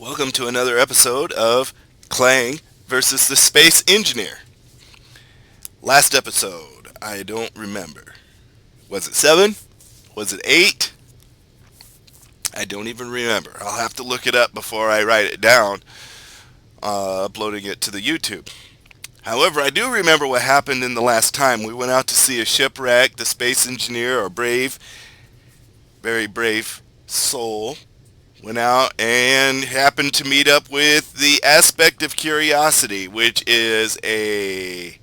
Welcome to another episode of Clang versus the Space Engineer. Last episode, I don't remember. Was it 7? Was it 8? I don't even remember. I'll have to look it up before I write it down, uploading it to the YouTube. However, I do remember what happened in the last time. We went out to see a shipwreck. The space engineer, or brave, very brave soul, went out and happened to meet up with the aspect of curiosity, which is a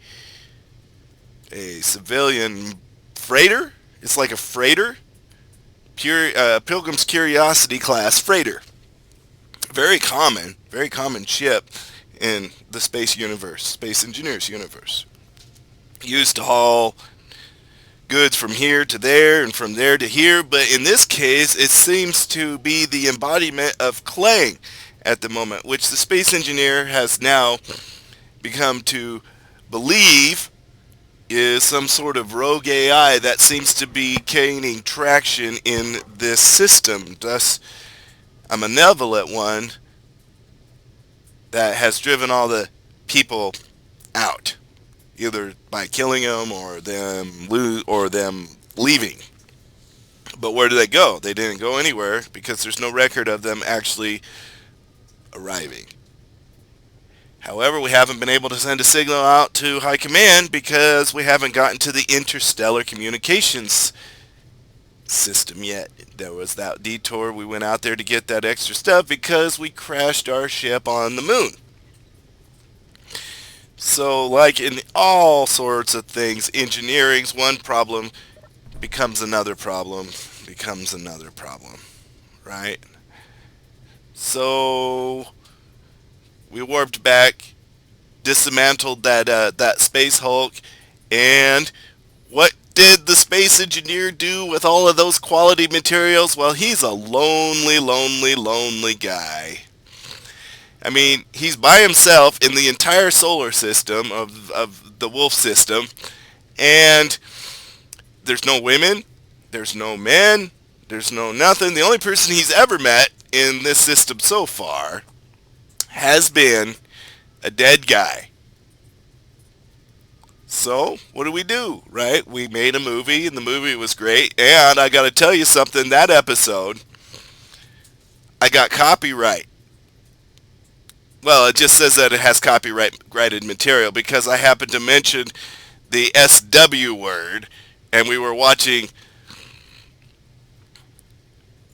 civilian freighter. It's like a freighter, Pilgrim's Curiosity class freighter. Very common ship in the space universe, space engineers universe. Used to haul goods from here to there and from there to here, but in this case, it seems to be the embodiment of Clang at the moment, which the space engineer has now become to believe is some sort of rogue AI that seems to be gaining traction in this system. Thus, a malevolent one that has driven all the people out, either by killing them or them leaving. But where did they go? They didn't go anywhere because there's no record of them actually arriving. However, we haven't been able to send a signal out to High Command because we haven't gotten to the interstellar communications system yet. There was that detour. We went out there to get that extra stuff because we crashed our ship on the moon. So, like in all sorts of things, engineering's one problem becomes another problem, right? So, we warped back, dismantled that space Hulk, and what did the space engineer do with all of those quality materials? Well, he's a lonely guy. I mean, he's by himself in the entire solar system of the Wolf system, and there's no women, there's no men, there's no nothing. The only person he's ever met in this system so far has been a dead guy. So, what do? Right? We made a movie, and the movie was great, and I gotta tell you something, that episode, I got copyright. Well, it just says that it has copyrighted material because I happened to mention the SW word, and we were watching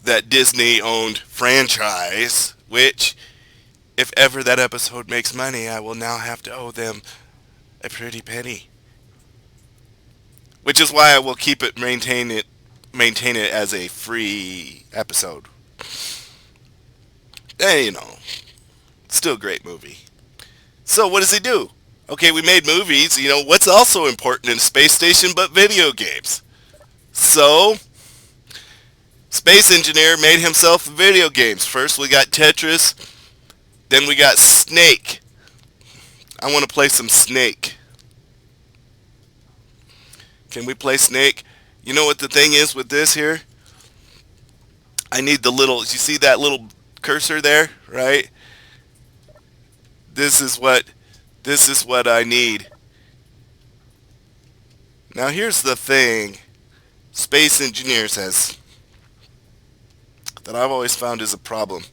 that Disney-owned franchise, which, if ever that episode makes money, I will now have to owe them a pretty penny. Which is why I will keep it, maintain it as a free episode. And, still a great movie. So what does he do? Okay, we made movies. What's also important in a space station but video games? So, Space Engineer made himself video games. First we got Tetris, then we got Snake. I want to play some Snake. Can we play Snake? You know what the thing is with this here? I need you see that little cursor there, right? This is what I need. Now here's the thing Space Engineers has that I've always found is a problem.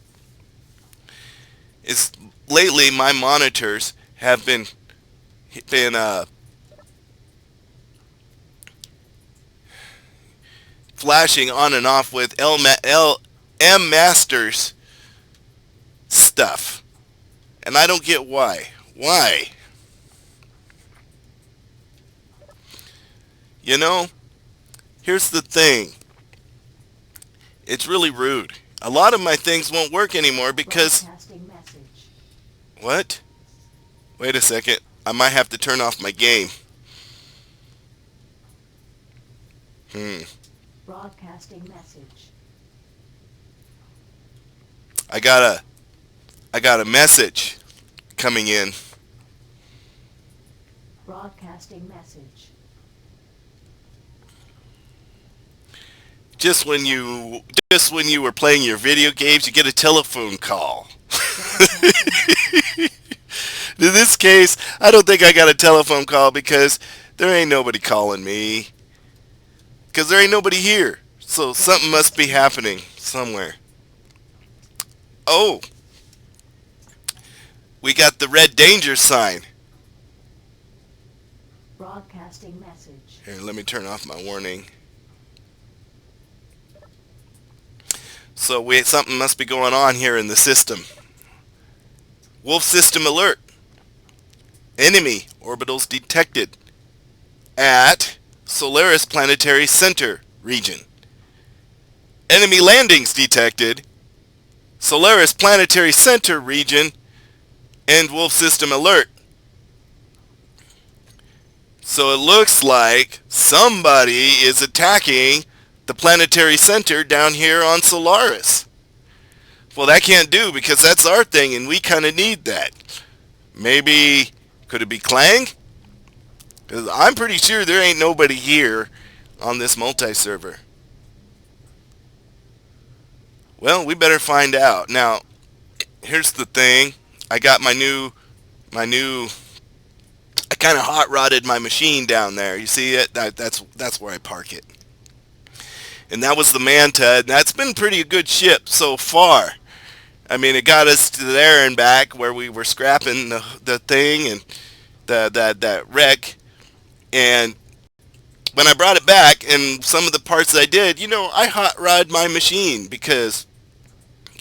Is lately my monitors have been flashing on and off with M Masters stuff. And I don't get why. Why? Here's the thing. It's really rude. A lot of my things won't work anymore because... What? Wait a second. I might have to turn off my game. Broadcasting message. I got a message coming in. Broadcasting message. Just when you were playing your video games, you get a telephone call. Broadcasting message. In this case, I don't think I got a telephone call because there ain't nobody calling me. Because there ain't nobody here. So something must be Broadcasting happening message. somewhere. Oh, we got the red danger sign. Broadcasting message. Here, let me turn off my warning. So something must be going on here in the system. Wolf system alert. Enemy orbitals detected at Solaris Planetary Center region. Enemy landings detected. Solaris Planetary Center region and Wolf system alert. So it looks like somebody is attacking the planetary center down here on Solaris. Well, that can't do because that's our thing and we kind of need that. Maybe, could it be Clang? Because I'm pretty sure there ain't nobody here on this multi-server. Well, we better find out. Now, here's the thing. I got my new I kind of hot rodded my machine down there. You see it? That's where I park it. And that was the Manta. And that's been pretty good ship so far. I mean, it got us to there and back where we were scrapping the thing and that wreck. And when I brought it back and some of the parts that I did, I hot rod my machine because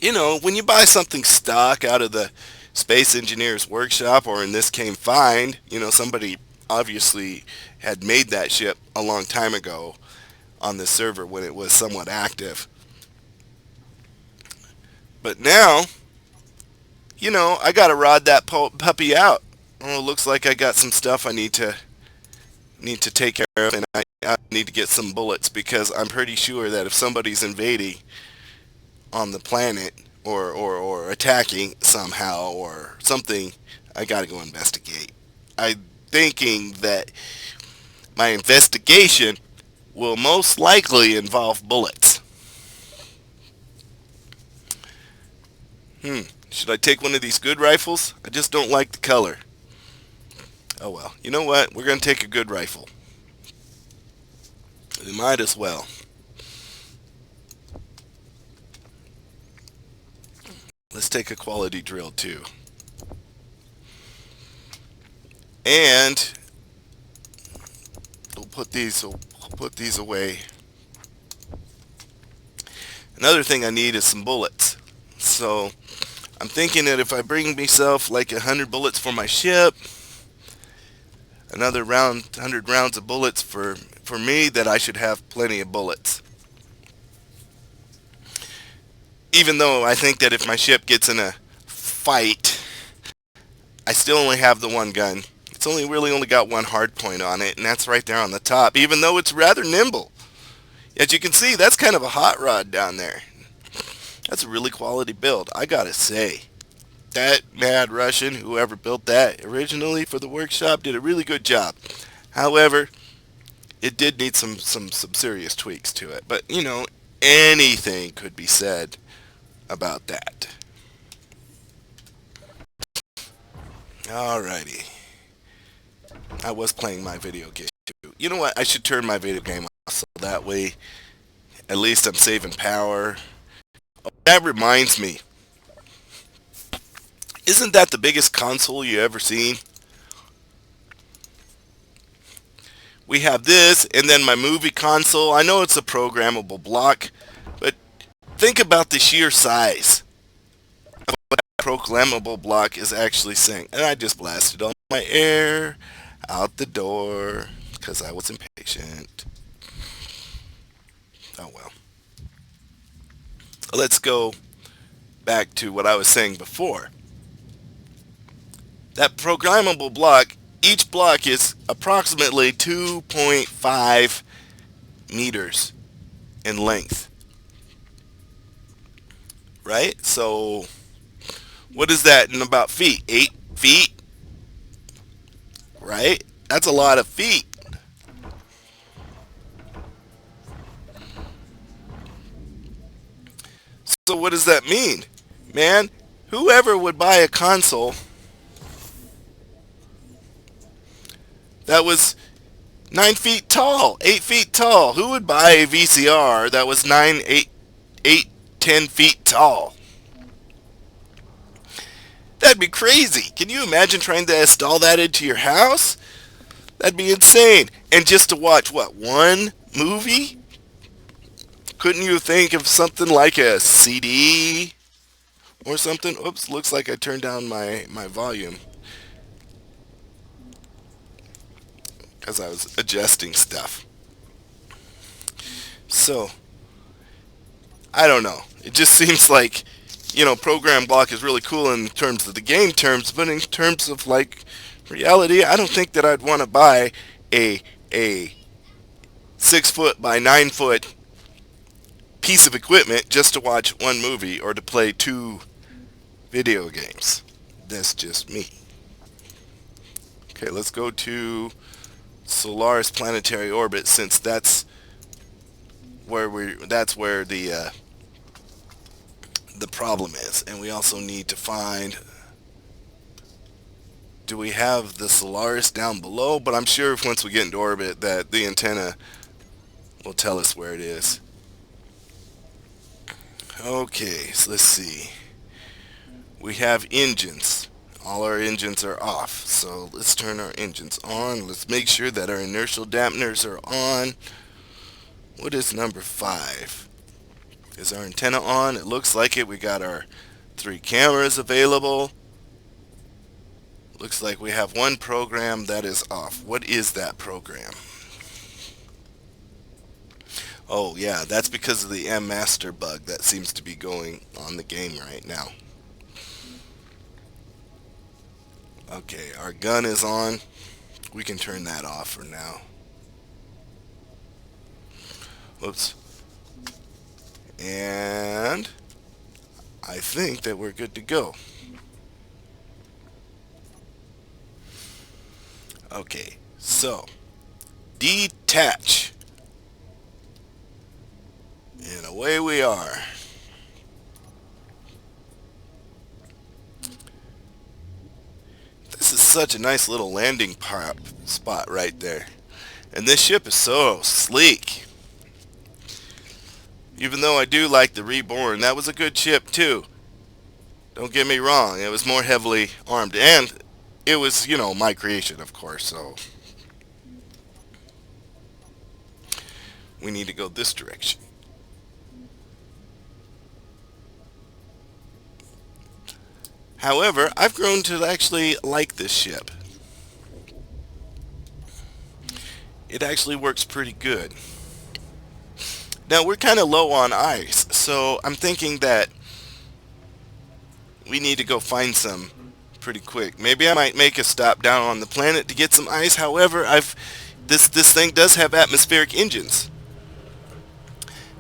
when you buy something stock out of the space engineer's workshop, or in this case find, somebody obviously had made that ship a long time ago on the server when it was somewhat active. But now, I got to rod that puppy out. Oh, it looks like I got some stuff I need to take care of, and I need to get some bullets because I'm pretty sure that if somebody's invading on the planet or attacking somehow or something, I gotta go investigate. I'm thinking that my investigation will most likely involve bullets. Should I take one of these good rifles? I just don't like the color. Oh well, you know what? We're gonna take a good rifle. We might as well. Let's take a quality drill too. And we'll put these away. Another thing I need is some bullets. So I'm thinking that if I bring myself like 100 bullets for my ship, another 100 rounds of bullets for me, that I should have plenty of bullets. Even though I think that if my ship gets in a fight, I still only have the one gun. It's only got one hard point on it, and that's right there on the top, even though it's rather nimble. As you can see, that's kind of a hot rod down there. That's a really quality build, I gotta say. That mad Russian, whoever built that originally for the workshop, did a really good job. However, it did need some serious tweaks to it. But, anything could be said about that. Alrighty. I was playing my video game too. You know what? I should turn my video game off so that way at least I'm saving power. Oh, that reminds me. Isn't that the biggest console you ever seen? We have this, and then my movie console. I know it's a programmable block, but think about the sheer size of what that programmable block is actually saying. And I just blasted all my air out the door because I was impatient. Oh well. Let's go back to what I was saying before. That programmable block, each block is approximately 2.5 meters in length. Right? So, what is that in about feet? 8 feet? Right? That's a lot of feet. So what does that mean? Man, Whoever would buy a console that was 9 feet tall, 8 feet tall? Who would buy a VCR that was 10 feet tall? That'd be crazy. Can you imagine trying to install that into your house? That'd be insane. And just to watch, what, one movie? Couldn't you think of something like a CD or something? Oops, looks like I turned down my volume because I was adjusting stuff. So, I don't know. It just seems like, program block is really cool in terms of the game terms, but in terms of like reality, I don't think that I'd want to buy a 6 foot by 9 foot piece of equipment just to watch one movie or to play two video games. That's just me. Okay, let's go to Solaris Planetary Orbit, since that's where the problem is. And we also need to find, do we have the Solaris down below? But I'm sure if once we get into orbit that the antenna will tell us where it is. Okay, so let's see. We have engines. All our engines are off. So let's turn our engines on. Let's make sure that our inertial dampeners are on. What is number 5? Is our antenna on? It looks like it. We got our 3 cameras available. Looks like we have one program that is off. What is that program? Oh yeah, that's because of the M-Master bug that seems to be going on the game right now. Okay, our gun is on. We can turn that off for now. Whoops. And I think that we're good to go. Okay, so detach. And away we are. This is such a nice little landing spot right there. And this ship is so sleek. Even though I do like the Reborn, that was a good ship too. Don't get me wrong, it was more heavily armed. And it was, my creation, of course, so we need to go this direction. However, I've grown to actually like this ship. It actually works pretty good. Now, we're kind of low on ice, so I'm thinking that we need to go find some pretty quick. Maybe I might make a stop down on the planet to get some ice. However, this thing does have atmospheric engines.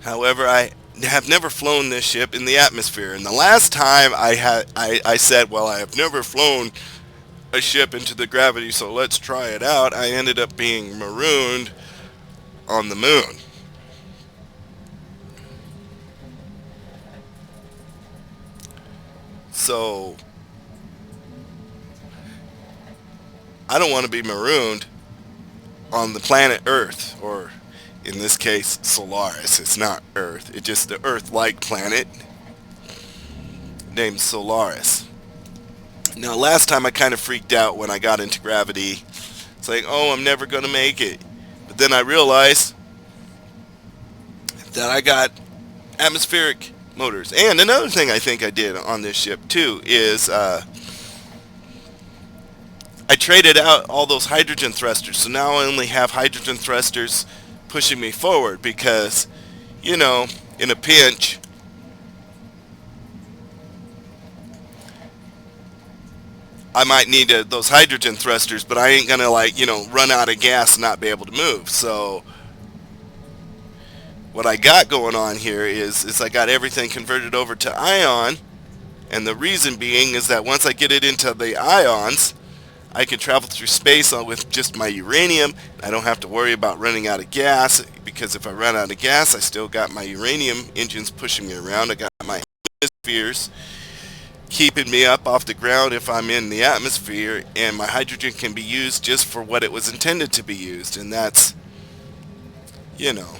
However, I have never flown this ship in the atmosphere. And the last time I said, well, I have never flown a ship into the gravity, so let's try it out. I ended up being marooned on the moon. So I don't want to be marooned on the planet Earth, or in this case Solaris. It's not Earth, it's just the Earth-like planet named Solaris. Now last time I kind of freaked out when I got into gravity. It's like, oh, I'm never gonna make it. But then I realized that I got atmospheric motors. And another thing I think I did on this ship too is I traded out all those hydrogen thrusters, so now I only have hydrogen thrusters pushing me forward because, in a pinch, I might need those hydrogen thrusters, but I ain't gonna run out of gas and not be able to move. So what I got going on here is I got everything converted over to ion, and the reason being is that once I get it into the ions, I can travel through space with just my uranium. I don't have to worry about running out of gas, because if I run out of gas, I still got my uranium engines pushing me around. I got my hemispheres keeping me up off the ground if I'm in the atmosphere, and my hydrogen can be used just for what it was intended to be used, and that's, you know,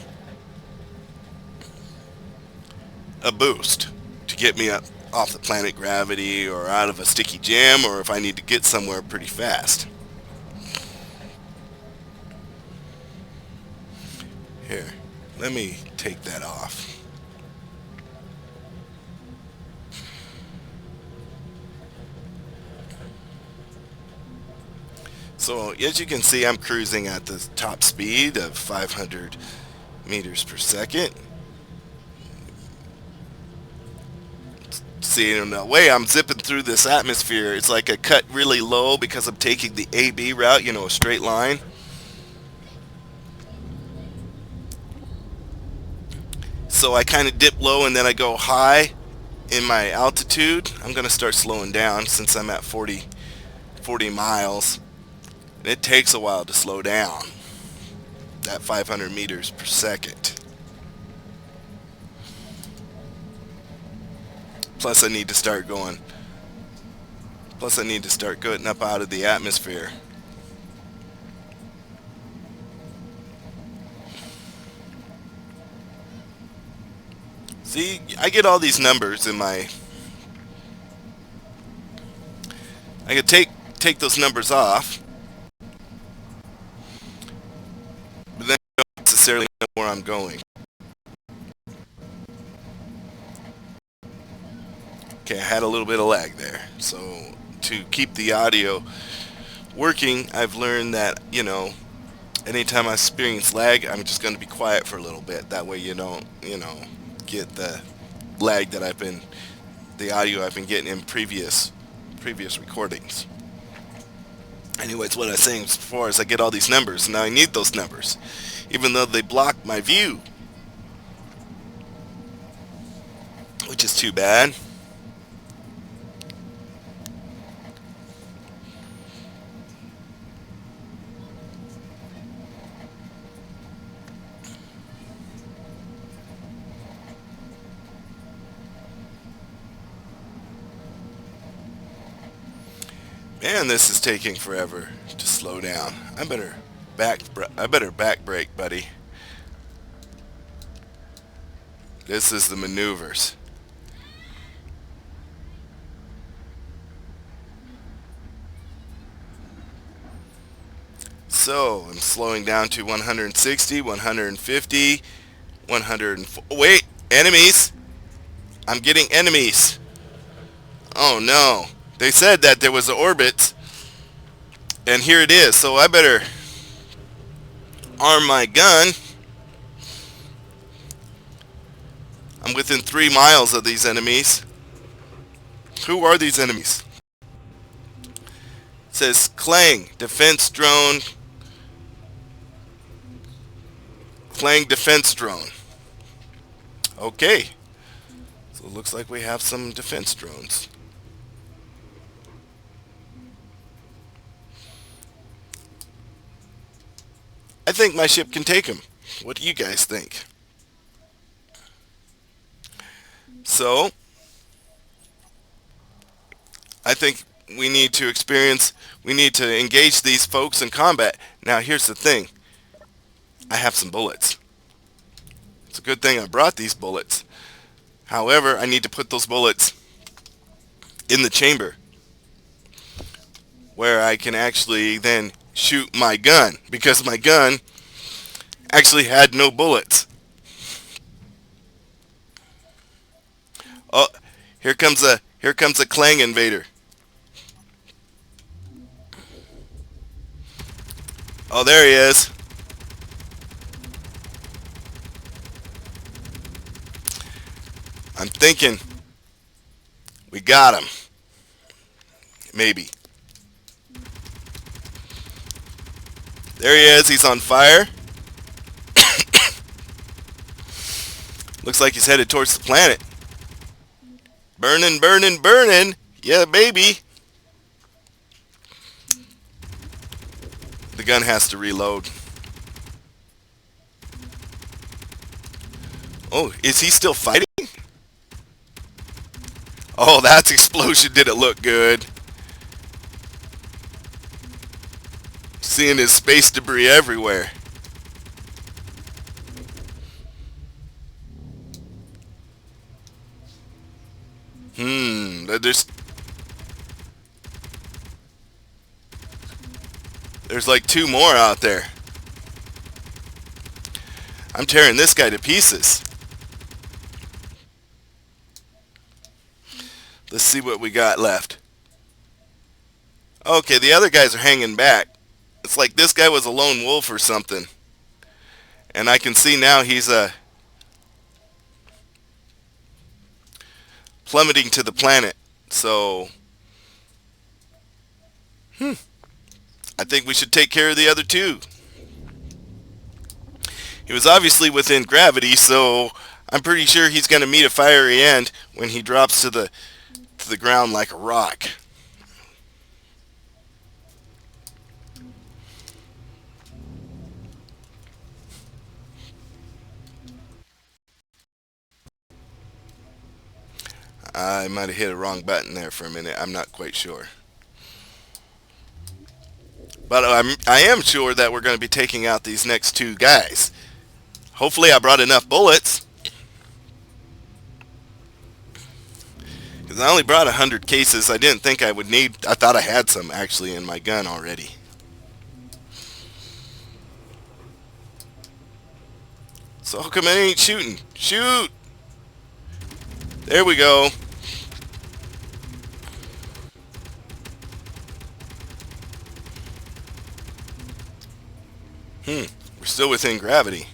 a boost to get me up off the planet gravity or out of a sticky jam, or if I need to get somewhere pretty fast. Here, let me take that off. So as you can see, I'm cruising at the top speed of 500 meters per second. See, in a way, I'm zipping through this atmosphere. It's like a cut really low because I'm taking the AB route, a straight line. So I kind of dip low and then I go high in my altitude. I'm going to start slowing down since I'm at 40 miles. And it takes a while to slow down. That 500 meters per second. Plus I need to start getting up out of the atmosphere. See, I get all these numbers in my... I could take those numbers off, but then I don't necessarily know where I'm going. Okay, I had a little bit of lag there. So to keep the audio working, I've learned that, anytime I experience lag, I'm just going to be quiet for a little bit. That way you don't, get the lag that the audio I've been getting in previous recordings. Anyways, what I was saying before is I get all these numbers, and now I need those numbers, even though they block my view, which is too bad. Man, this is taking forever to slow down. I better back brake, buddy. This is the maneuvers. So, I'm slowing down to 160, 150, 104. Wait, enemies! I'm getting enemies. Oh no. They said that there was an orbit, and here it is. So I better arm my gun. I'm within 3 miles of these enemies. Who are these enemies? It says Clang, defense drone. Clang defense drone. Okay. So it looks like we have some defense drones. I think my ship can take them. What do you guys think? So, I think we need to engage these folks in combat. Now, here's the thing. I have some bullets. It's a good thing I brought these bullets. However, I need to put those bullets in the chamber where I can actually then shoot my gun, because my gun actually had no bullets. Oh, here comes a Clang invader. Oh, there he is. I'm thinking we got him. Maybe. There he is. He's on fire. Looks like he's headed towards the planet. Burning, burning, burning. Yeah, baby. The gun has to reload. Oh, is he still fighting? Oh, that explosion didn't look good. Seeing his space debris everywhere. There's like two more out there. I'm tearing this guy to pieces. Let's see what we got left. Okay, the other guys are hanging back. It's like this guy was a lone wolf or something. And I can see now he's plummeting to the planet. So, I think we should take care of the other two. He was obviously within gravity, so I'm pretty sure he's going to meet a fiery end when he drops to the ground like a rock. I might have hit a wrong button there for a minute. I'm not quite sure. But I am sure that we're going to be taking out these next two guys. Hopefully I brought enough bullets. Because I only brought 100 cases. I didn't think I would need... I thought I had some actually in my gun already. So how come I ain't shooting? Shoot! There we go. We're still within gravity.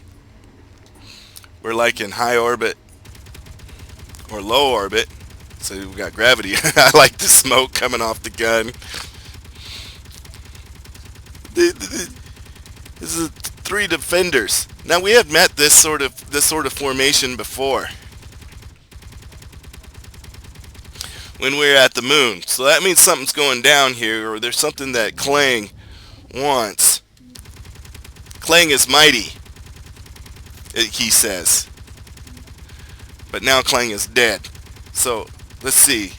We're like in high orbit or low orbit. So we got gravity. I like the smoke coming off the gun. This is three defenders. Now we have met this sort of formation before. When we were at the moon. So that means something's going down here, or there's something that Clang wants. Clang is mighty, he says. But now Clang is dead. So, let's see.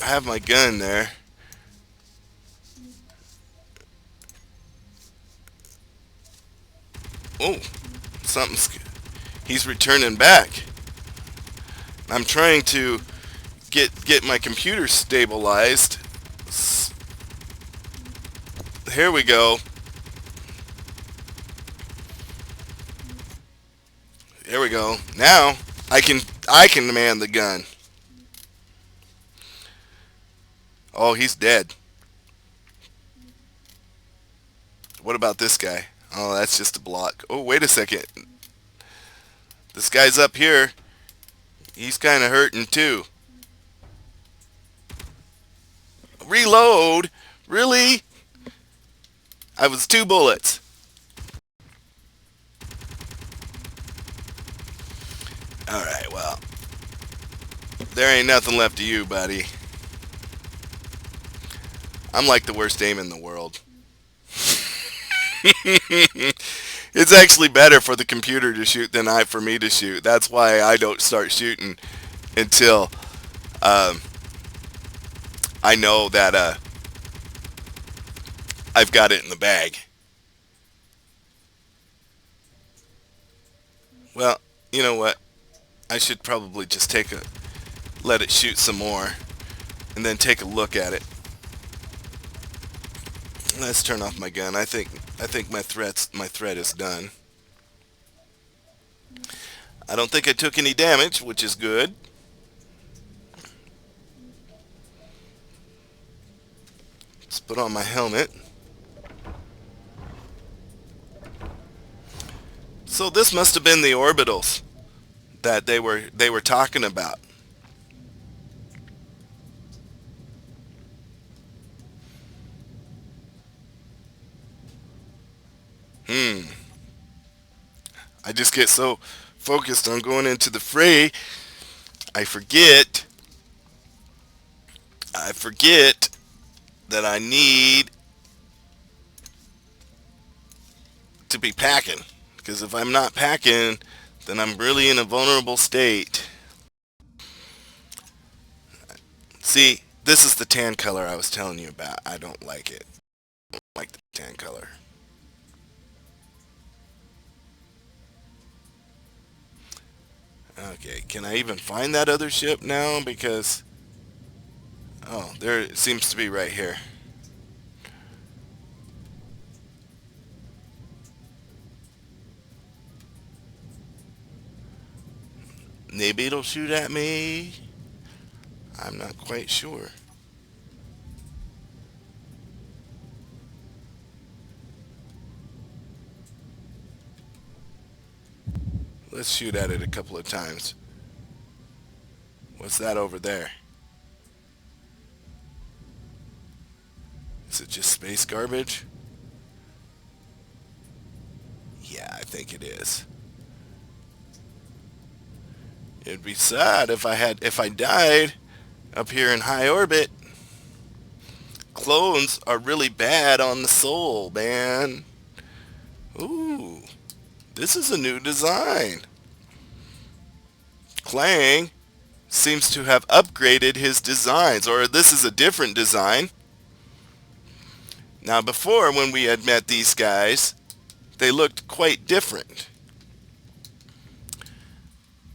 I have my gun there. Oh, something's... He's returning back. I'm trying to get my computer stabilized. Here we go. There we go. Now I can man the gun. Oh, he's dead. What about this guy? Oh, that's just a block. Oh, wait a second. This guy's up here. He's kind of hurting too. Reload? Really? I was 2 bullets. Alright, well. There ain't nothing left of you, buddy. I'm like the worst aim in the world. It's actually better for the computer to shoot than for me to shoot. That's why I don't start shooting until I know that I've got it in the bag. Well, you know what? I should probably just let it shoot some more and then take a look at it. Let's turn off my gun. I think my threat is done. I don't think I took any damage, which is good. Let's put on my helmet. So this must have been the orbitals that they were talking about. I just get so focused on going into the fray, I forget that I need to be packing. Because if I'm not packing, then I'm really in a vulnerable state. See, this is the tan color I was telling you about. I don't like it. I don't like the tan color. Okay, can I even find that other ship now? Because, oh, there it seems to be right here. Maybe it'll shoot at me. I'm not quite sure. Let's shoot at it a couple of times. What's that over there? Is it just space garbage? Yeah, I think it is. It'd be sad if I died up here in high orbit. Clones are really bad on the soul, man. Ooh, this is a new design. Clang seems to have upgraded his designs, or this is a different design. Now before, when we had met these guys, they looked quite different.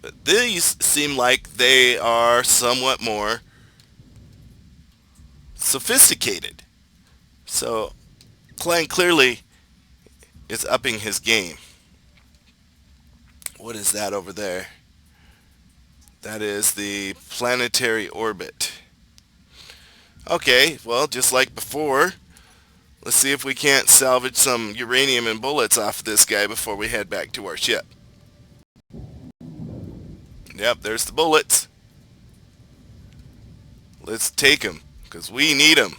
But these seem like they are somewhat more sophisticated. So Clang clearly is upping his game. What is that over there? That is the planetary orbit. Okay, well, just like before, let's see if we can't salvage some uranium and bullets off of this guy before we head back to our ship. Yep, there's the bullets. Let's take them, because we need them.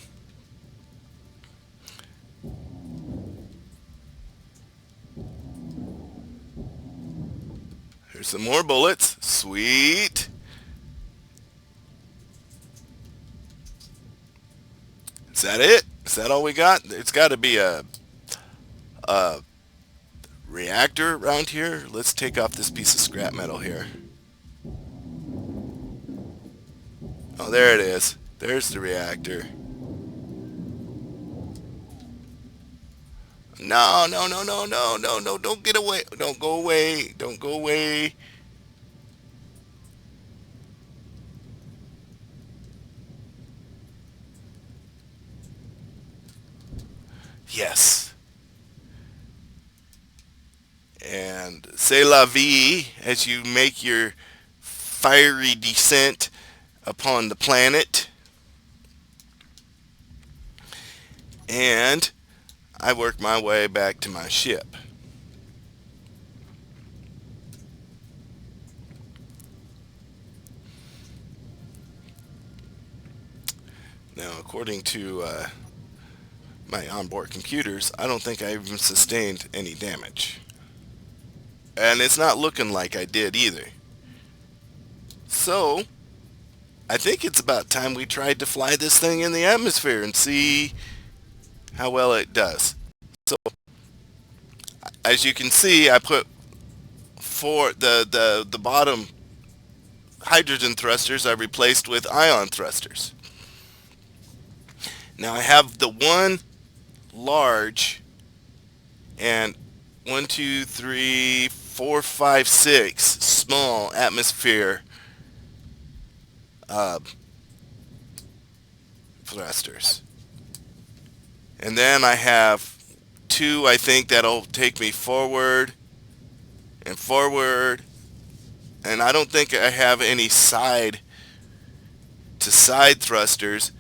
Here's some more bullets. Sweet. Is that it? Is that all we got? It's got to be a reactor around here. Let's take off this piece of scrap metal here. Oh, there it is. There's the reactor. No, no, no, no, no, no, no. Don't get away. Don't go away. Don't go away. Yes. And c'est la vie as you make your fiery descent upon the planet. And I work my way back to my ship. Now, according to my onboard computers, I don't think I even sustained any damage. And it's not looking like I did either. So, I think it's about time we tried to fly this thing in the atmosphere and see how well it does. So, as you can see, I put for the bottom hydrogen thrusters I replaced with ion thrusters. Now I have the one large and 1, 2, 3, 4, 5, 6 small atmosphere thrusters. And then I have 2, I think, that'll take me forward and forward. And I don't think I have any side to side thrusters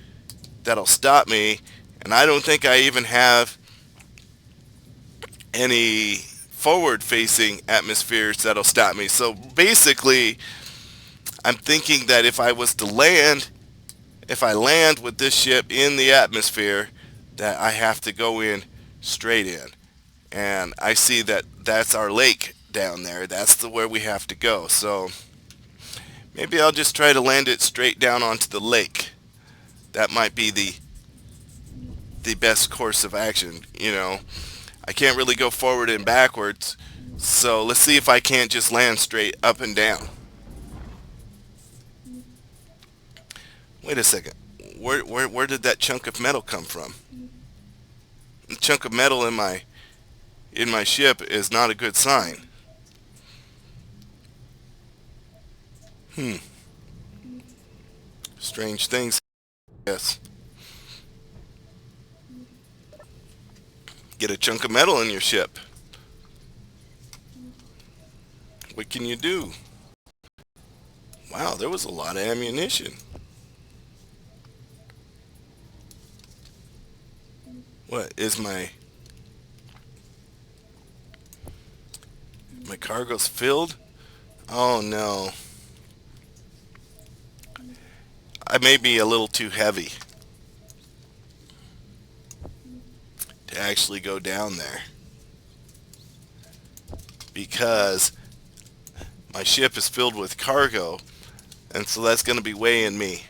that'll stop me. And I don't think I even have any forward facing atmospheres that'll stop me. So basically, I'm thinking that if I was to land, if I land with this ship in the atmosphere, that I have to go in straight in. And I see that that's our lake down there. That's the where we have to go. So maybe I'll just try to land it straight down onto the lake. That might be the best course of action, you know. I can't really go forward and backwards. So let's see if I can't just land straight up and down. Wait a second. Where did that chunk of metal come from? The chunk of metal in my ship is not a good sign. Hmm. Strange things. Yes. Get a chunk of metal in your ship. What can you do? Wow, there was a lot of ammunition. What is my cargo's filled? Oh no. I may be a little too heavy to actually go down there because my ship is filled with cargo, and so that's going to be weighing me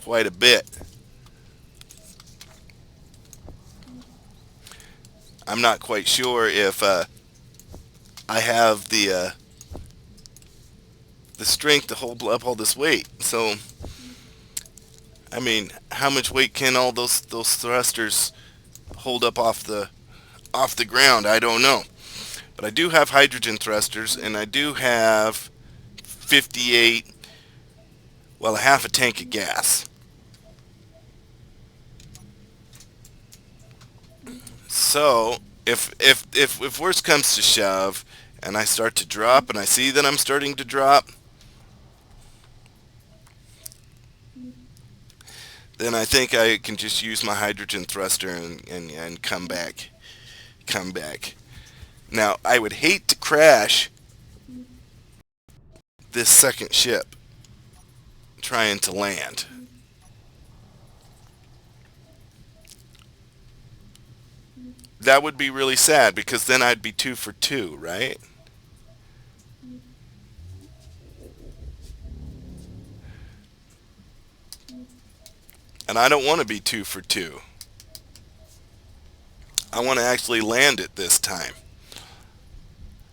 quite a bit. I'm not quite sure if I have the strength to hold up all this weight. So, I mean, how much weight can all those thrusters hold up off the ground? I don't know. But I do have hydrogen thrusters, and I do have 58, well, a half a tank of gas. So, if worst comes to shove, and I start to drop, and I see that I'm starting to drop, then I think I can just use my hydrogen thruster and come back. Come back. Now, I would hate to crash this second ship trying to land. That would be really sad because then I'd be 2 for 2, right? And I don't want to be 2 for 2. I want to actually land it this time.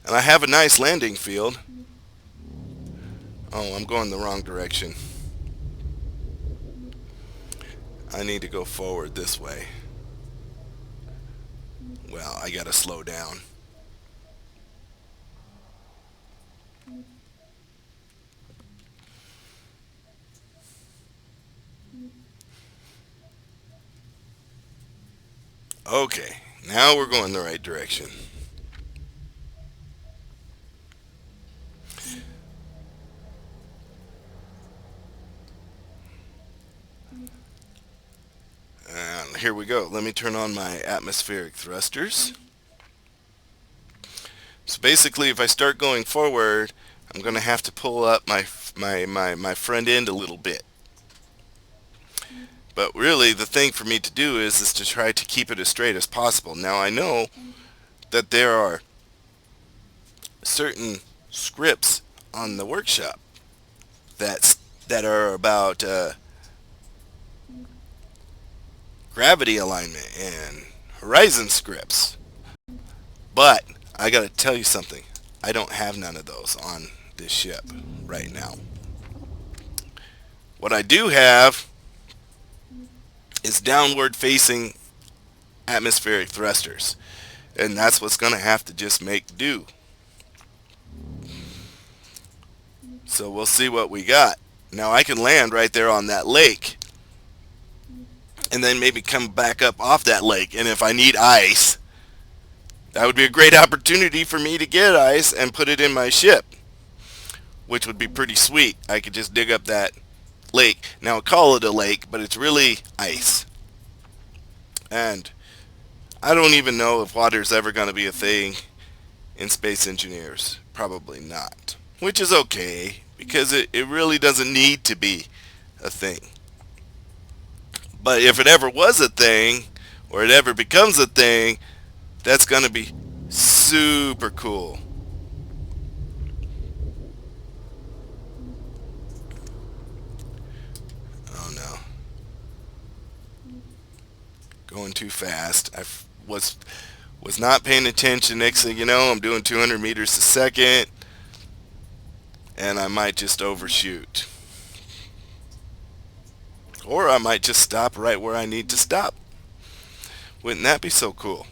And I have a nice landing field. Oh, I'm going the wrong direction. I need to go forward this way. Well, I gotta slow down. Okay, now we're going the right direction. And here we go. Let me turn on my atmospheric thrusters. So basically, if I start going forward, I'm going to have to pull up my front end a little bit. But really, the thing for me to do is to try to keep it as straight as possible. Now, I know that there are certain scripts on the workshop that are about gravity alignment and horizon scripts. But I gotta tell you something. I don't have none of those on this ship right now. What I do have is downward facing atmospheric thrusters. And that's what's gonna have to just make do. So we'll see what we got. Now I can land right there on that lake and then maybe come back up off that lake. And if I need ice, that would be a great opportunity for me to get ice and put it in my ship, which would be pretty sweet. I could just dig up that lake. Now I call it a lake, but it's really ice. And I don't even know if water's ever going to be a thing in Space Engineers. Probably not. Which is okay, because it really doesn't need to be a thing. But if it ever was a thing, or it ever becomes a thing, that's going to be super cool. Oh no. Going too fast. Was Was not paying attention. Next thing you know, I'm doing 200 meters a second, and I might just overshoot. Or I might just stop right where I need to stop. Wouldn't that be so cool?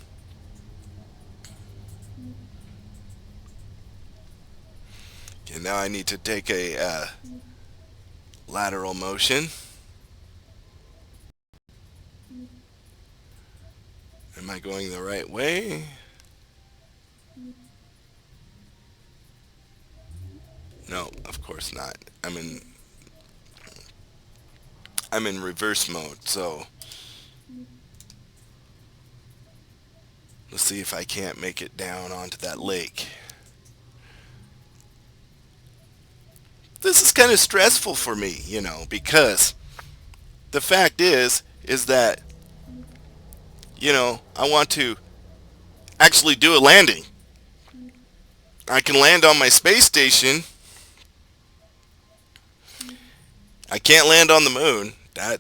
Okay, now I need to take a lateral motion. Am I going the right way? No, of course not. I'm in reverse mode, so let's see if I can't make it down onto that lake. This is kind of stressful for me, because the fact is that, I want to actually do a landing. I can land on my space station. I can't land on the moon. That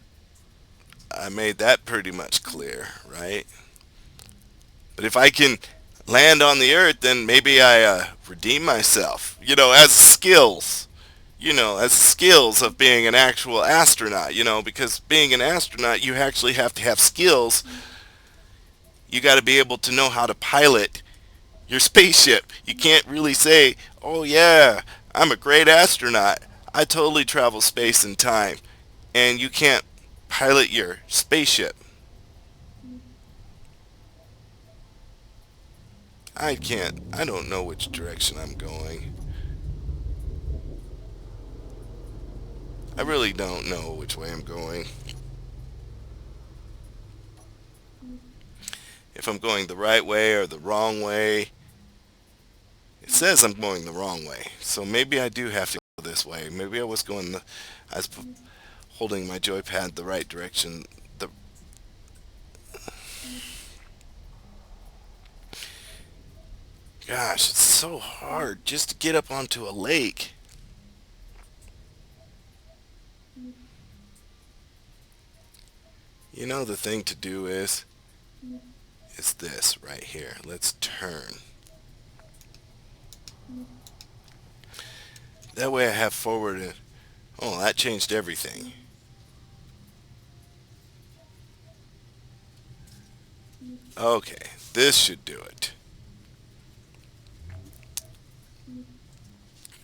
I made that pretty much clear, right? But if I can land on the Earth, then maybe I redeem myself. As skills. As skills of being an actual astronaut. Because being an astronaut, you actually have to have skills. You got to be able to know how to pilot your spaceship. You can't really say, "Oh yeah, I'm a great astronaut. I totally travel space and time," and you can't pilot your spaceship. I can't. I don't know which direction I'm going. I really don't know which way I'm going. If I'm going the right way or the wrong way. It says I'm going the wrong way. So maybe I do have to go this way. Maybe I was holding my joypad the right direction. The Gosh, it's so hard just to get up onto a lake. The thing to do is this right here. Let's turn. That way I have forward and oh, that changed everything. Okay, this should do it.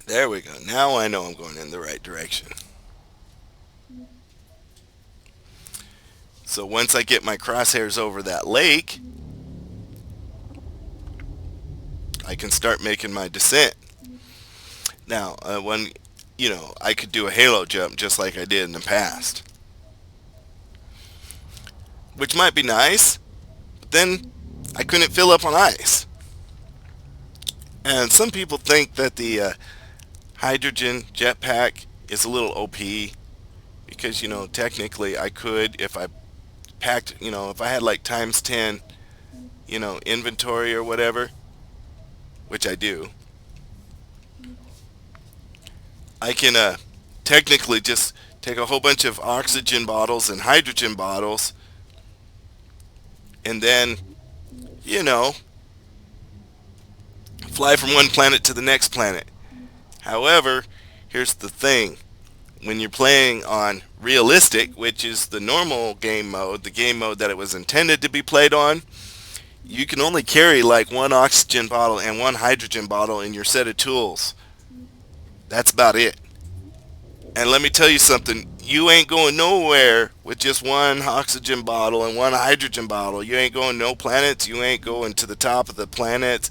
There we go. Now I know I'm going in the right direction. So once I get my crosshairs over that lake, I can start making my descent. Now, I could do a halo jump just like I did in the past, which might be nice, but then I couldn't fill up on ice. And some people think that the hydrogen jetpack is a little OP because, technically I could, if I packed, if I had like times 10, inventory or whatever, which I do, I can technically just take a whole bunch of oxygen bottles and hydrogen bottles and then, you know, fly from one planet to the next planet. However, here's the thing. When you're playing on realistic, which is the normal game mode, the game mode that it was intended to be played on, you can only carry like one oxygen bottle and one hydrogen bottle in your set of tools. That's about it. And let me tell you something, you ain't going nowhere with just one oxygen bottle and one hydrogen bottle. You ain't going no planets, you ain't going to the top of the planets,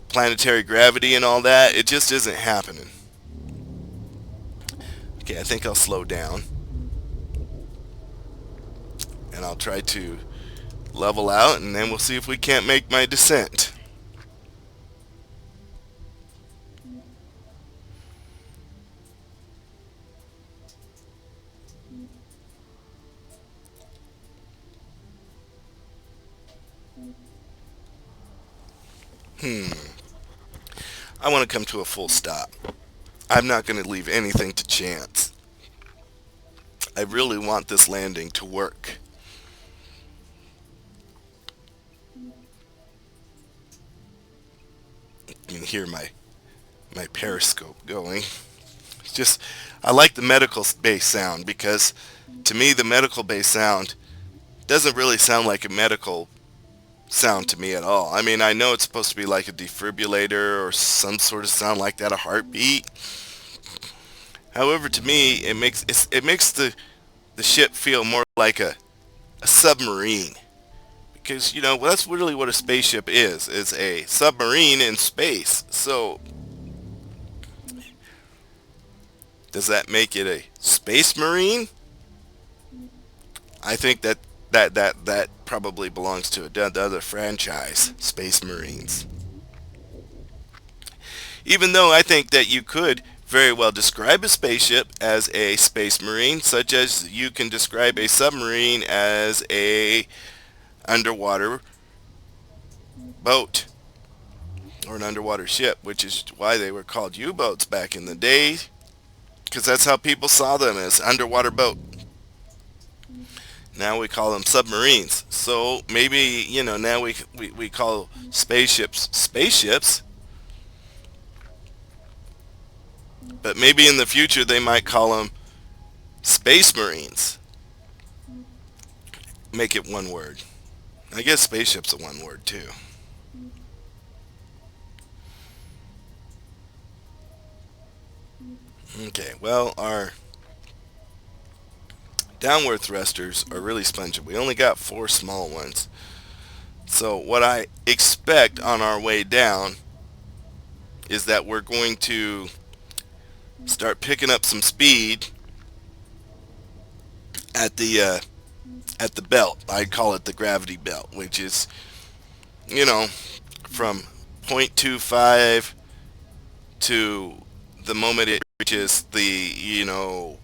planetary gravity and all that. It just isn't happening. Okay, I think I'll slow down. And I'll try to level out, and then we'll see if we can't make my descent. I want to come to a full stop. I'm not going to leave anything to chance. I really want this landing to work. You can hear my periscope going. It's just, I like the medical bass sound because to me the medical bass sound doesn't really sound like a medical sound to me at all. I mean, I know it's supposed to be like a defibrillator or some sort of sound like that, a heartbeat. However, to me, it makes the ship feel more like a submarine because well, that's really what a spaceship is a submarine in space. So does that make it a space marine? I think that probably belongs to the other franchise, Space Marines. Even though I think that you could very well describe a spaceship as a space marine, such as you can describe a submarine as a underwater boat or an underwater ship, which is why they were called U-boats back in the day, because that's how people saw them, as underwater boat. Now we call them submarines. So maybe now we call spaceships, but maybe in the future they might call them space marines. Make it one word. I guess spaceship's a one word too. Okay, well, our downward thrusters are really spongy. We only got 4 small ones. So what I expect on our way down is that we're going to start picking up some speed at the belt. I call it the gravity belt, which is, you know, from 0.25 to the moment it reaches the,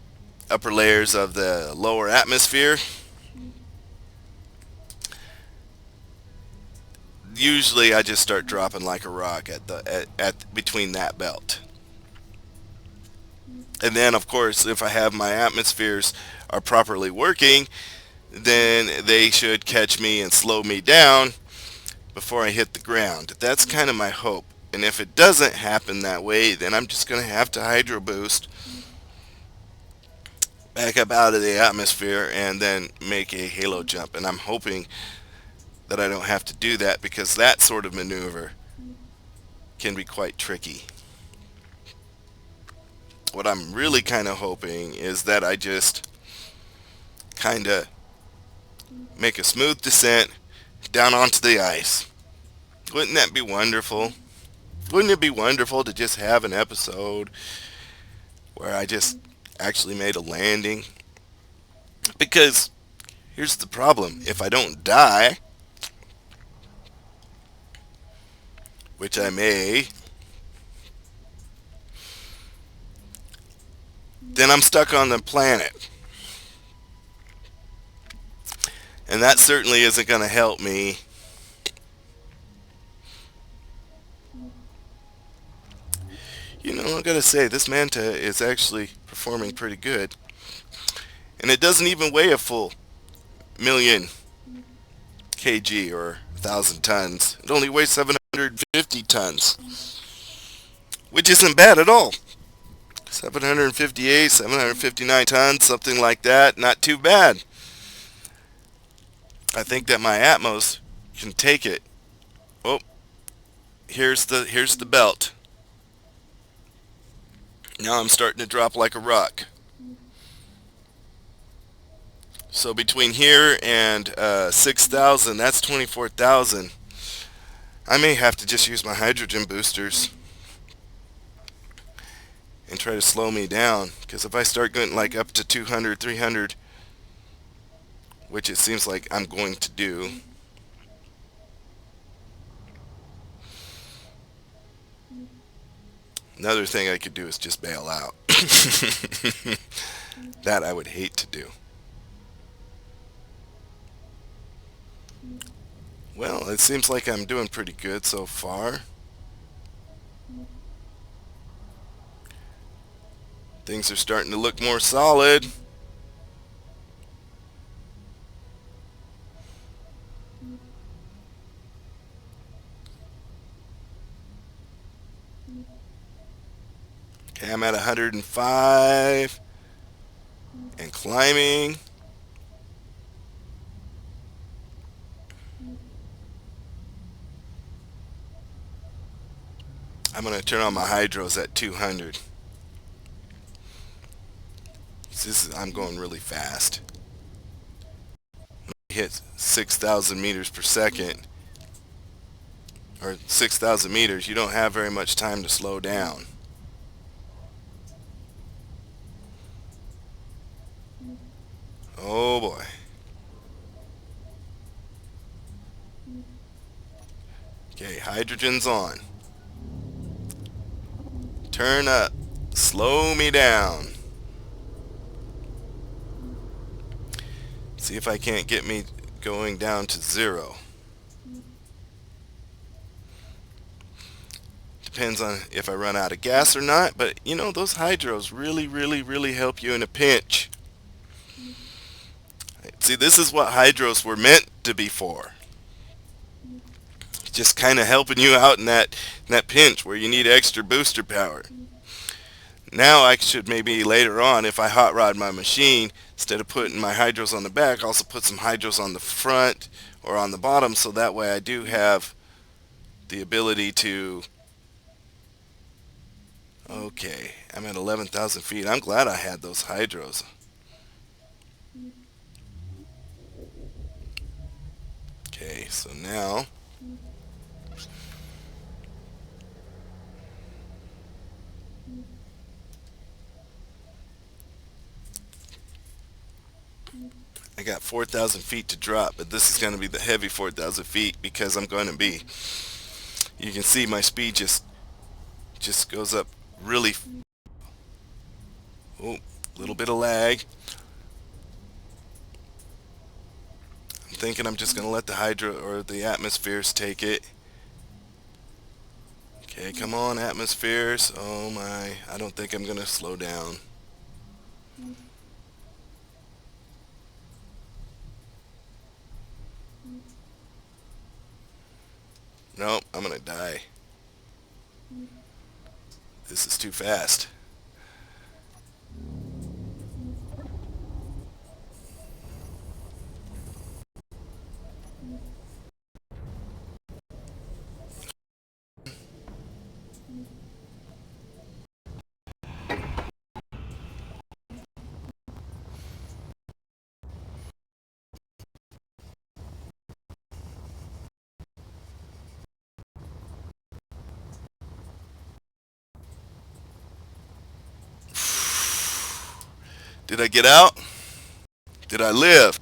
upper layers of the lower atmosphere. Usually I just start dropping like a rock at between that belt. And then of course if I have my atmospheres are properly working, then they should catch me and slow me down before I hit the ground. That's kind of my hope. And if it doesn't happen that way, then I'm just going to have to hydro boost back up out of the atmosphere and then make a halo jump. And I'm hoping that I don't have to do that because that sort of maneuver can be quite tricky. What I'm really kind of hoping is that I just kind of make a smooth descent down onto the ice. Wouldn't that be wonderful? Wouldn't it be wonderful to just have an episode where I just actually made a landing? Because here's the problem. If I don't die, which I may, then I'm stuck on the planet. And that certainly isn't going to help me. I gotta say, this Manta is actually performing pretty good. And it doesn't even weigh a full million kg or 1,000 tons. It only weighs 750 tons, which isn't bad at all. 758, 759 tons, something like that. Not too bad. I think that my Atmos can take it. Oh, here's the belt. Now I'm starting to drop like a rock. So between here and 6,000, that's 24,000. I may have to just use my hydrogen boosters and try to slow me down. Because if I start going like up to 200, 300, which it seems like I'm going to do, another thing I could do is just bail out. That I would hate to do. Well, it seems like I'm doing pretty good so far. Things are starting to look more solid. Okay, I'm at 105 and climbing. I'm going to turn on my hydros at 200. I'm going really fast. Hit 6,000 meters per second, or 6,000 meters, you don't have very much time to slow down. Oh boy. Okay, hydrogen's on. Turn up. Slow me down. See if I can't get me going down to 0. Depends on if I run out of gas or not, but you know, those hydros really help you in a pinch. See, this is what hydros were meant to be for. Just kind of helping you out in that pinch where you need extra booster power. Now I should maybe later on, if I hot rod my machine, instead of putting my hydros on the back, also put some hydros on the front or on the bottom, so that way I do have the ability to... Okay, I'm at 11,000 feet. I'm glad I had those hydros. Okay, so now I got 4,000 feet to drop, but this is going to be the heavy 4,000 feet because I'm going to be... You can see my speed just goes up really... Oh, little bit of lag. I'm thinking I'm just going to let the hydro or the atmospheres take it. Okay, come on, atmospheres. Oh my, I don't think I'm going to slow down. Nope, I'm going to die. This is too fast. Did I get out? Did I live?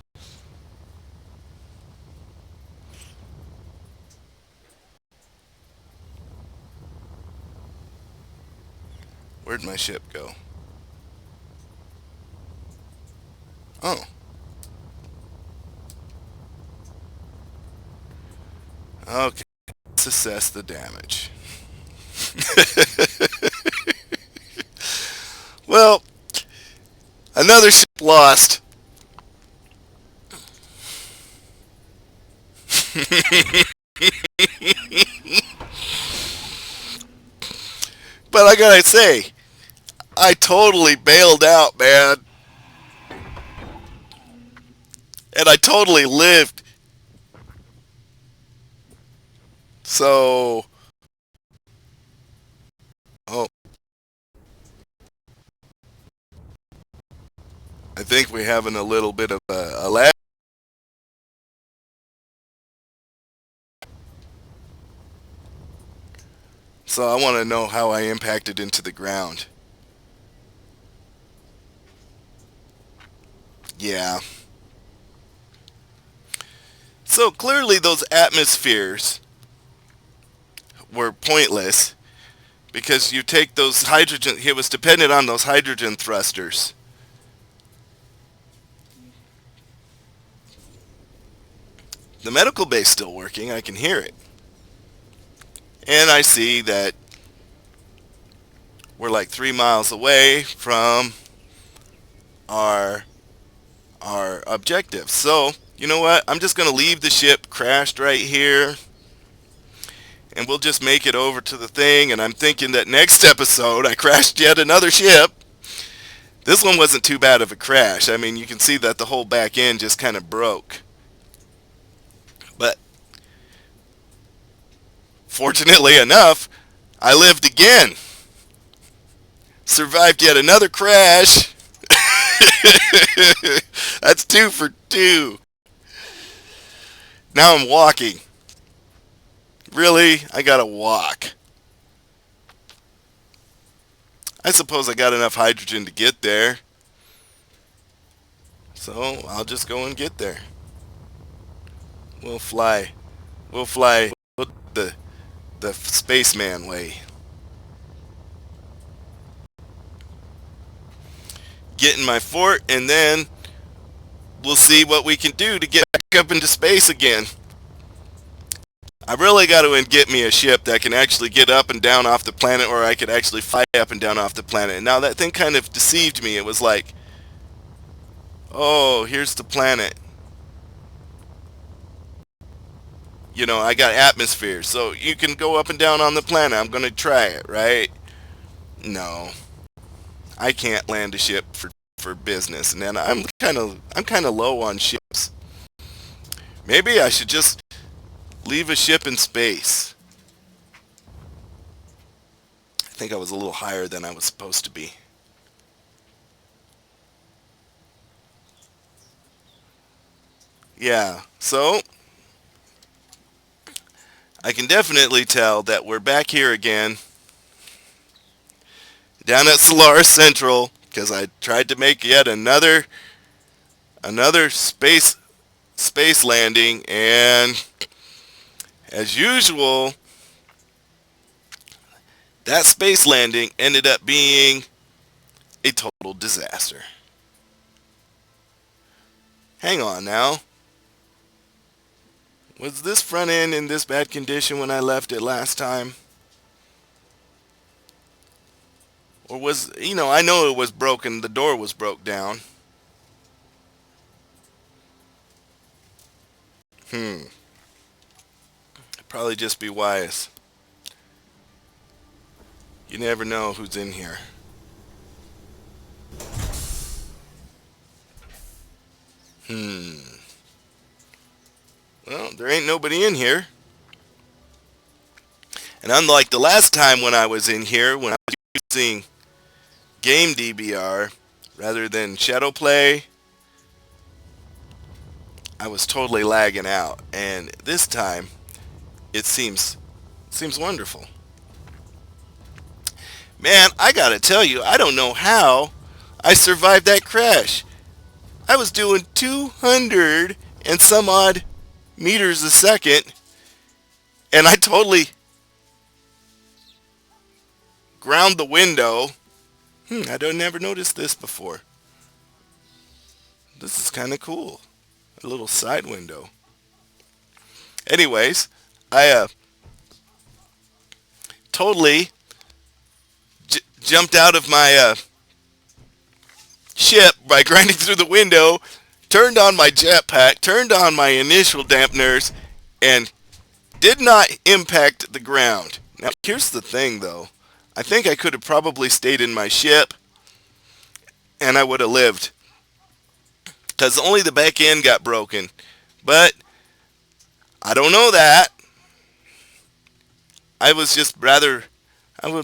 Where'd my ship go? Oh. Okay. Let's assess the damage. Well, another ship lost. But I gotta say, I totally bailed out, man. And I totally lived. So, oh, I think we're having a little bit of a lag. So I want to know how I impacted into the ground. Yeah. So clearly those atmospheres were pointless because you take those hydrogen, it was dependent on those hydrogen thrusters. The medical bay's still working, I can hear it. And I see that we're like 3 miles away from our objective. So, you know what? I'm just going to leave the ship crashed right here. and we'll just make it over to the thing. And I'm thinking that next episode I crashed yet another ship. This one wasn't too bad of a crash. I mean, you can see that the whole back end just kind of broke. But fortunately enough, I lived again. Survived yet another crash. That's 2 for 2. Now I'm walking. Really? I gotta walk. I suppose I got enough hydrogen to get there. So I'll just go and get there. We'll fly. We'll fly the spaceman way. Get in my fort, and then we'll see what we can do to get back up into space again. I really got to get me a ship that can actually get up and down off the planet, or I could actually fly up and down off the planet. And now that thing kind of deceived me. It was like, oh, here's the planet. You know, I got atmosphere, so you can go up and down on the planet. I'm going to try it, right? No. I can't land a ship for business, and then I'm kind of low on ships. Maybe I should just leave a ship in space. I think I was a little higher than I was supposed to be. Yeah, so I can definitely tell that we're back here again, down at Solaris Central, because I tried to make yet another space landing, and as usual, that space landing ended up being a total disaster. Hang on now. Was this front end in this bad condition when I left it last time? Or was, I know it was broken. The door was broke down. Probably just be wise. You never know who's in here. Well, there ain't nobody in here. And unlike the last time when I was in here, when I was using game DBR rather than shadow play, I was totally lagging out. And this time, it seems wonderful. Man, I gotta tell you, I don't know how I survived that crash. I was doing 200 and some odd meters a second, and I totally ground the window. I don't never noticed this before. This is kind of cool. A little side window. Anyways, I totally jumped out of my ship by grinding through the window, turned on my jetpack, turned on my initial dampeners, and did not impact the ground. Now, here's the thing, though. I think I could have probably stayed in my ship, and I would have lived. Because only the back end got broken. But I don't know that. I would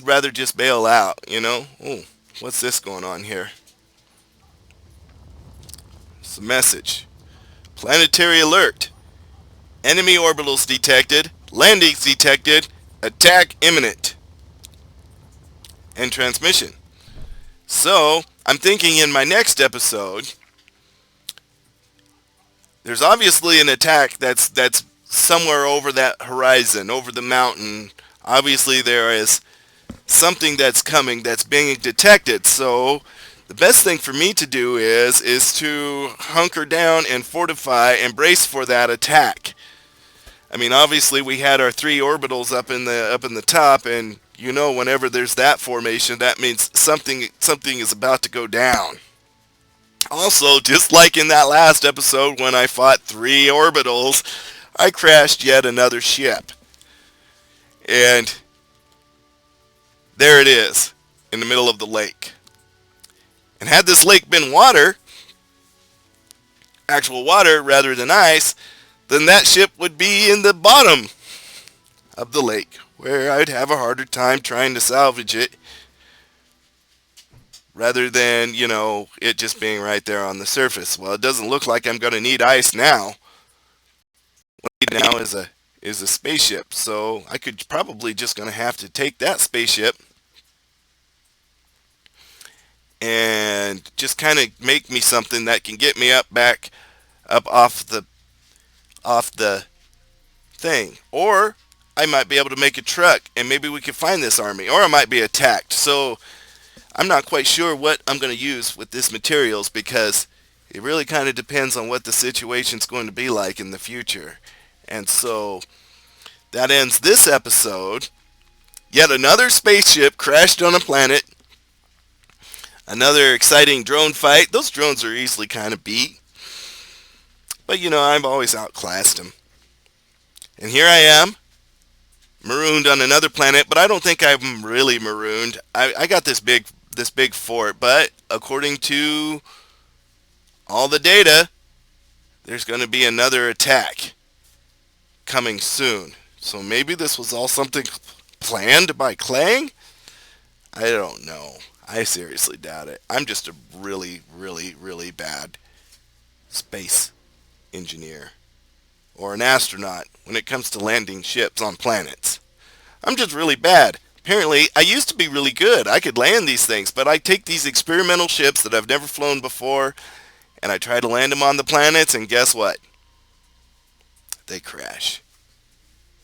rather just bail out, Oh, what's this going on here? It's a message. Planetary alert. Enemy orbitals detected. Landings detected. Attack imminent. And transmission. So, I'm thinking in my next episode, there's obviously an attack that's somewhere over that horizon, over the mountain. Obviously there is something that's coming that's being detected. So the best thing for me to do is to hunker down and fortify and brace for that attack. I mean, obviously we had our 3 orbitals up in the top, and whenever there's that formation, that means something is about to go down. Also, just like in that last episode when I fought 3 orbitals, I crashed yet another ship. And there it is in the middle of the lake. And had this lake been water, actual water rather than ice, then that ship would be in the bottom of the lake, where I'd have a harder time trying to salvage it rather than, it just being right there on the surface. Well, it doesn't look like I'm going to need ice now. What I need now is a spaceship. So I could probably just going to have to take that spaceship and just kind of make me something that can get me up off the thing. Or I might be able to make a truck and maybe we could find this army, or I might be attacked. So I'm not quite sure what I'm going to use with this materials, because it really kind of depends on what the situation's going to be like in the future. And so that ends this episode. Yet another spaceship crashed on a planet. Another exciting drone fight. Those drones are easily kind of beat. But I've always outclassed them. And here I am, marooned on another planet, but I don't think I'm really marooned. I got this big fort, but according to all the data, there's going to be another attack coming soon. So maybe this was all something planned by Clang? I don't know. I seriously doubt it. I'm just a really, really, really bad space engineer, or an astronaut when it comes to landing ships on planets. I'm just really bad. Apparently, I used to be really good. I could land these things, but I take these experimental ships that I've never flown before, and I try to land them on the planets, and guess what? They crash.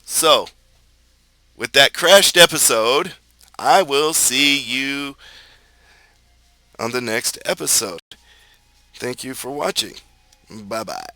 So, with that crashed episode, I will see you on the next episode. Thank you for watching. Bye-bye.